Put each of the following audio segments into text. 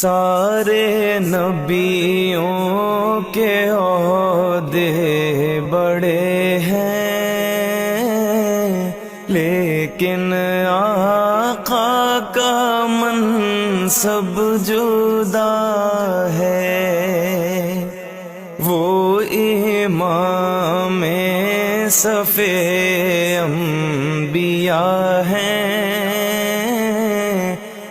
سارے نبیوں کے عہدے بڑے ہیں، لیکن آقا کا منصب جدا ہے۔ وہ امام صف انبیاء ہیں،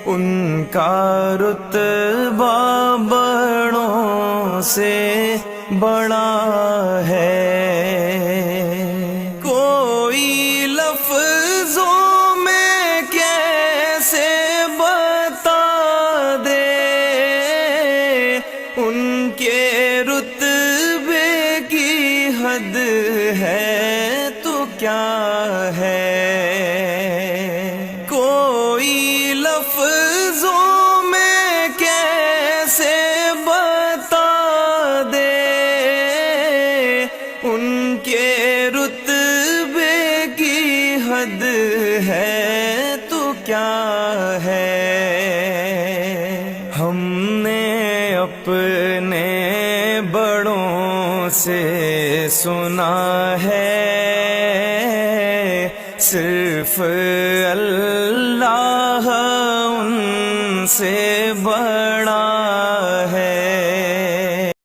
ان کا رتبہ بڑوں سے بڑا ہے۔ کوئی لفظوں میں کیسے بتا دے ان کے رتبے کی حد ہے تو کیا ہے۔ کوئی لفظوں میں کیسے بتا دے ان کے رتبے کی حد ہے تو کیا ہے۔ ہم نے اپنے بڑوں سے سنا ہے، صرف اللہ ان سے بڑا